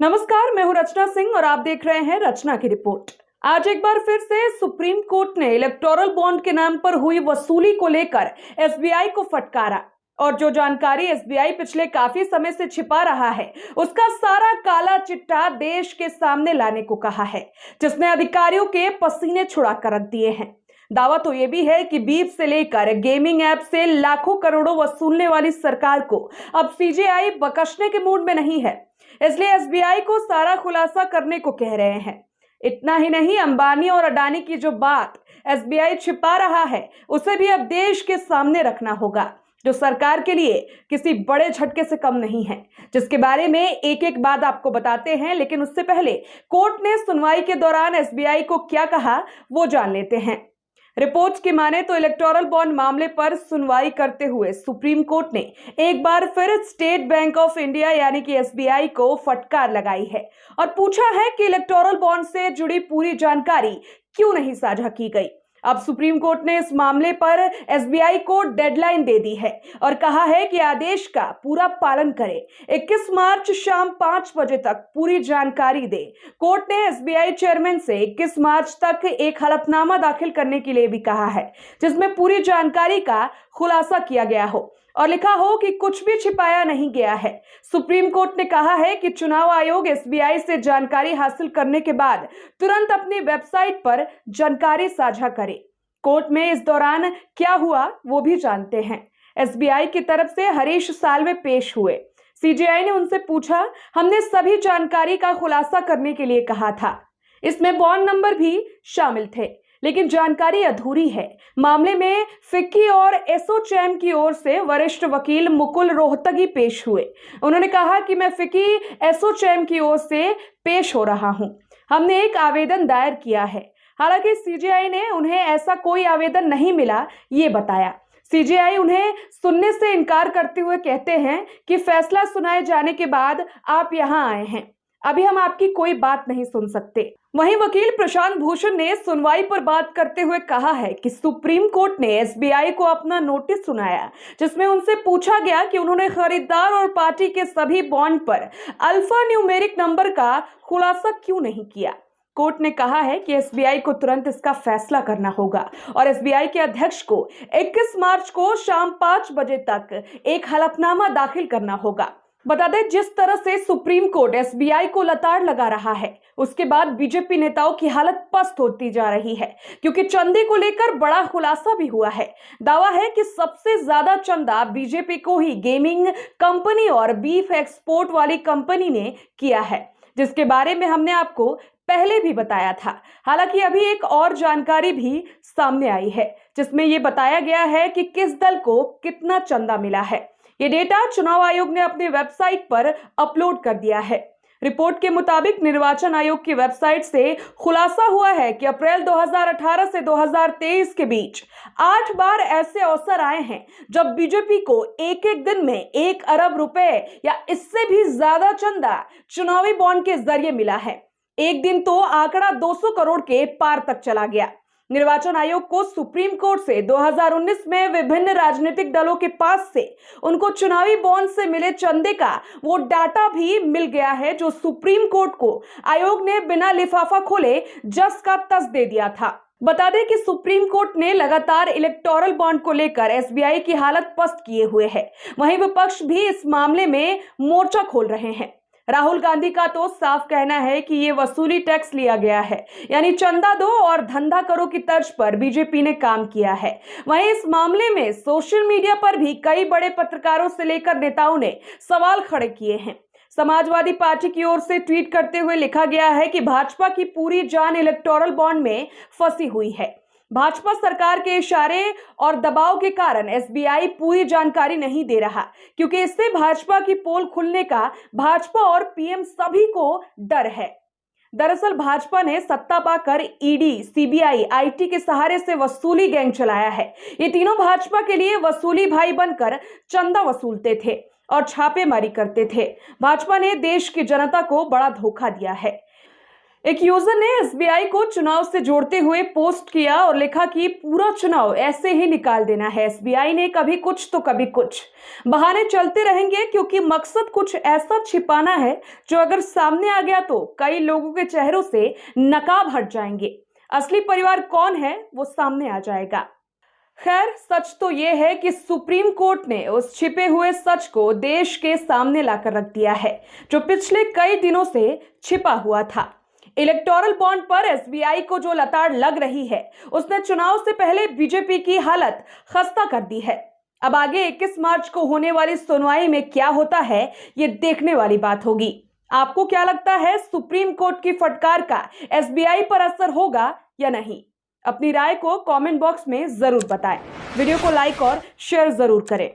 नमस्कार, मैं हूं रचना सिंह और आप देख रहे हैं रचना की रिपोर्ट। आज एक बार फिर से सुप्रीम कोर्ट ने इलेक्टोरल बॉन्ड के नाम पर हुई वसूली को लेकर एसबीआई को फटकारा और जो जानकारी एसबीआई पिछले काफी समय से छिपा रहा है उसका सारा काला चिट्ठा देश के सामने लाने को कहा है, जिसने अधिकारियों के पसीने छुड़ा कर रख दिए हैं। दावा तो यह भी है कि बीफ से लेकर गेमिंग ऐप से लाखों करोड़ों वसूलने वाली सरकार को अब सीजेआई बख्शने के मूड में नहीं है, इसलिए एसबीआई को सारा खुलासा करने को कह रहे हैं। इतना ही नहीं, अंबानी और अडानी की जो बात एसबीआई छिपा रहा है उसे भी अब देश के सामने रखना होगा, जो सरकार के लिए किसी बड़े झटके से कम नहीं है, जिसके बारे में एक एक बात आपको बताते हैं। लेकिन उससे पहले कोर्ट ने सुनवाई के दौरान एसबीआई को क्या कहा वो जान लेते हैं। रिपोर्ट्स की माने तो इलेक्टोरल बॉन्ड मामले पर सुनवाई करते हुए सुप्रीम कोर्ट ने एक बार फिर स्टेट बैंक ऑफ इंडिया यानी कि एसबीआई को फटकार लगाई है और पूछा है कि इलेक्टोरल बॉन्ड से जुड़ी पूरी जानकारी क्यों नहीं साझा की गई। अब सुप्रीम कोर्ट ने इस मामले पर एसबीआई को डेडलाइन दे दी है और कहा है कि आदेश का पूरा पालन करे। 21 मार्च शाम 5 बजे तक पूरी जानकारी दे। कोर्ट ने एसबीआई चेयरमैन से 21 मार्च तक एक हलफनामा दाखिल करने के लिए भी कहा है, जिसमें पूरी जानकारी का खुलासा किया गया हो और लिखा हो कि कुछ भी छिपाया नहीं गया है। सुप्रीम कोर्ट ने कहा है कि चुनाव आयोग एसबीआई से जानकारी हासिल करने के बाद तुरंत अपनी वेबसाइट पर जानकारी साझा करे। कोर्ट में इस दौरान क्या हुआ वो भी जानते हैं। एसबीआई की तरफ से हरीश साल्वे पेश हुए। सीजेआई ने उनसे पूछा, हमने सभी जानकारी का खुलासा करने के लिए कहा था, इसमें बॉन्ड नंबर भी शामिल थे, लेकिन जानकारी अधूरी है। मामले में फिक्की और एसोचैम की ओर से वरिष्ठ वकील मुकुल रोहतगी पेश हुए। उन्होंने कहा कि मैं फिक्की एसोचैम की ओर से पेश हो रहा हूं। हमने एक आवेदन दायर किया है। हालांकि सीजेआई ने उन्हें ऐसा कोई आवेदन नहीं मिला ये बताया। सीजेआई उन्हें सुनने से इनकार करते हुए कहते हैं कि फैसला सुनाए जाने के बाद आप यहां आए हैं, अभी हम आपकी कोई बात नहीं सुन सकते। वहीं वकील प्रशांत भूषण ने सुनवाई पर बात करते हुए कहा है कि सुप्रीम कोर्ट ने एसबीआई को अपना नोटिस सुनाया, जिसमें उनसे पूछा गया कि उन्होंने खरीदार और पार्टी के सभी बॉन्ड पर अल्फा न्यूमेरिक नंबर का खुलासा क्यों नहीं किया। कोर्ट ने कहा है कि एसबीआई को तुरंत इसका फैसला करना होगा और एसबीआई के अध्यक्ष को 21 मार्च को शाम 5 बजे तक एक हलफनामा दाखिल करना होगा। बता दें, जिस तरह से सुप्रीम कोर्ट एसबीआई को लताड़ लगा रहा है उसके बाद बीजेपी नेताओं की हालत पस्त होती जा रही है, क्योंकि चंदे को लेकर बड़ा खुलासा भी हुआ है। दावा है कि सबसे ज्यादा चंदा बीजेपी को ही गेमिंग कंपनी और बीफ एक्सपोर्ट वाली कंपनी ने किया है, जिसके बारे में हमने आपको पहले भी बताया था। हालांकि अभी एक और जानकारी भी सामने आई है, जिसमें यह बताया गया है कि किस दल को कितना चंदा मिला है। ये डेटा चुनाव आयोग ने अपनी वेबसाइट पर अपलोड कर दिया है। रिपोर्ट के मुताबिक निर्वाचन आयोग की वेबसाइट से खुलासा हुआ है कि अप्रैल 2018 से 2023 के बीच 8 बार ऐसे अवसर आए हैं जब बीजेपी को एक एक दिन में 1 अरब रुपए या इससे भी ज्यादा चंदा चुनावी बॉन्ड के जरिए मिला है। एक दिन तो आंकड़ा 200 करोड़ के पार तक चला गया। निर्वाचन आयोग को सुप्रीम कोर्ट से 2019 में विभिन्न राजनीतिक दलों के पास से उनको चुनावी बॉन्ड से मिले चंदे का वो डाटा भी मिल गया है, जो सुप्रीम कोर्ट को आयोग ने बिना लिफाफा खोले जस का तस दे दिया था। बता दें कि सुप्रीम कोर्ट ने लगातार इलेक्टोरल बॉन्ड को लेकर एसबीआई की हालत पस्त किए हुए है। वहीं विपक्ष भी इस मामले में मोर्चा खोल रहे हैं। राहुल गांधी का तो साफ कहना है कि ये वसूली टैक्स लिया गया है, यानी चंदा दो और धंधा करो की तर्ज पर बीजेपी ने काम किया है। वहीं इस मामले में सोशल मीडिया पर भी कई बड़े पत्रकारों से लेकर नेताओं ने सवाल खड़े किए हैं। समाजवादी पार्टी की ओर से ट्वीट करते हुए लिखा गया है कि भाजपा की पूरी जान इलेक्टोरल बॉन्ड में फंसी हुई है। भाजपा सरकार के इशारे और दबाव के कारण एसबीआई पूरी जानकारी नहीं दे रहा, क्योंकि इससे भाजपा की पोल खुलने का भाजपा और पीएम सभी को डर है। दरअसल भाजपा ने सत्ता पाकर ईडी, सीबीआई, आईटी के सहारे से वसूली गैंग चलाया है। ये तीनों भाजपा के लिए वसूली भाई बनकर चंदा वसूलते थे और छापेमारी करते थे। भाजपा ने देश की जनता को बड़ा धोखा दिया है। एक यूजर ने एसबीआई को चुनाव से जोड़ते हुए पोस्ट किया और लिखा कि पूरा चुनाव ऐसे ही निकाल देना है। एसबीआई ने कभी कुछ तो कभी कुछ बहाने चलते रहेंगे, क्योंकि मकसद कुछ ऐसा छिपाना है जो अगर सामने आ गया तो कई लोगों के चेहरों से नकाब हट जाएंगे। असली परिवार कौन है वो सामने आ जाएगा। खैर, सच तो यह है कि सुप्रीम कोर्ट ने उस छिपे हुए सच को देश के सामने लाकर रख दिया है, जो पिछले कई दिनों से छिपा हुआ था। इलेक्टोरल बॉन्ड पर एसबीआई को जो लताड़ लग रही है, उसने चुनाव से पहले बीजेपी की हालत खस्ता कर दी है। अब आगे 21 मार्च को होने वाली सुनवाई में क्या होता है, ये देखने वाली बात होगी। आपको क्या लगता है, सुप्रीम कोर्ट की फटकार का एसबीआई पर असर होगा या नहीं? अपनी राय को कमेंट बॉक्स में जरूर बताएं। वीडियो को लाइक और शेयर जरूर करें।